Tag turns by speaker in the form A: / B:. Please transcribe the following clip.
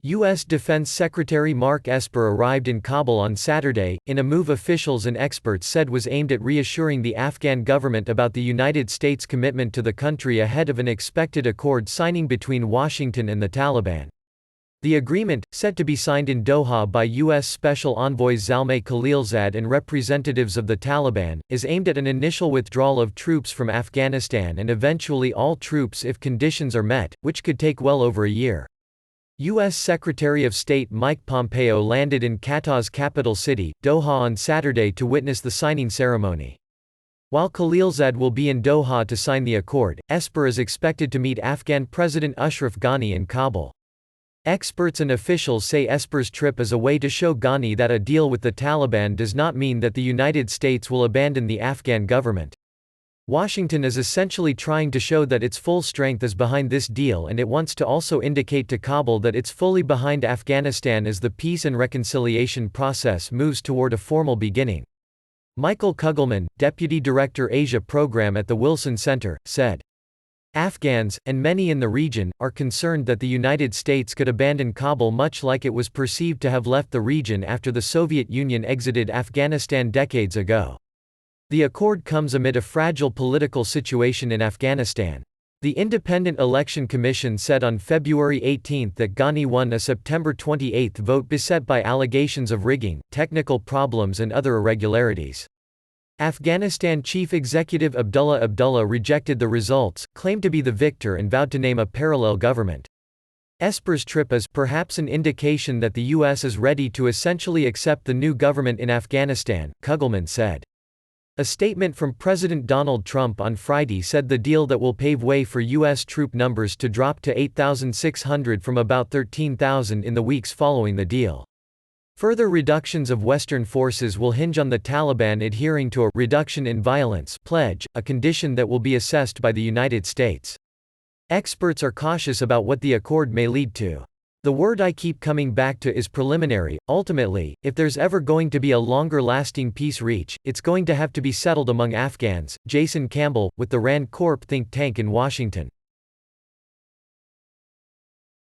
A: U.S. Defense Secretary Mark Esper arrived in Kabul on Saturday, in a move officials and experts said was aimed at reassuring the Afghan government about the United States' commitment to the country ahead of an expected accord signing between Washington and the Taliban. The agreement, set to be signed in Doha by U.S. Special Envoys Zalmay Khalilzad and representatives of the Taliban, is aimed at an initial withdrawal of troops from Afghanistan and eventually all troops if conditions are met, which could take well over a year. U.S. Secretary of State Mike Pompeo landed in Qatar's capital city, Doha on Saturday to witness the signing ceremony. While Khalilzad will be in Doha to sign the accord, Esper is expected to meet Afghan President Ashraf Ghani in Kabul. Experts and officials say Esper's trip is a way to show Ghani that a deal with the Taliban does not mean that the United States will abandon the Afghan government. Washington is essentially trying to show that its full strength is behind this deal, and it wants to also indicate to Kabul that it's fully behind Afghanistan as the peace and reconciliation process moves toward a formal beginning. Michael Kugelman, Deputy Director Asia Program at the Wilson Center, said, "Afghans, and many in the region, are concerned that the United States could abandon Kabul much like it was perceived to have left the region after the Soviet Union exited Afghanistan decades ago. The accord comes amid a fragile political situation in Afghanistan. The Independent Election Commission said on February 18 that Ghani won a September 28 vote beset by allegations of rigging, technical problems and other irregularities. Afghanistan Chief Executive Abdullah Abdullah rejected the results, claimed to be the victor and vowed to name a parallel government. Esper's trip is perhaps an indication that the U.S. is ready to essentially accept the new government in Afghanistan, Kugelman said. A statement from President Donald Trump on Friday said the deal that will pave way for U.S. troop numbers to drop to 8,600 from about 13,000 in the weeks following the deal. Further reductions of Western forces will hinge on the Taliban adhering to a reduction in violence pledge, a condition that will be assessed by the United States. Experts are cautious about what the accord may lead to. The word I keep coming back to is preliminary. Ultimately, if there's ever going to be a longer-lasting peace reach, it's going to have to be settled among Afghans. Jason Campbell, with the Rand Corp think tank in Washington.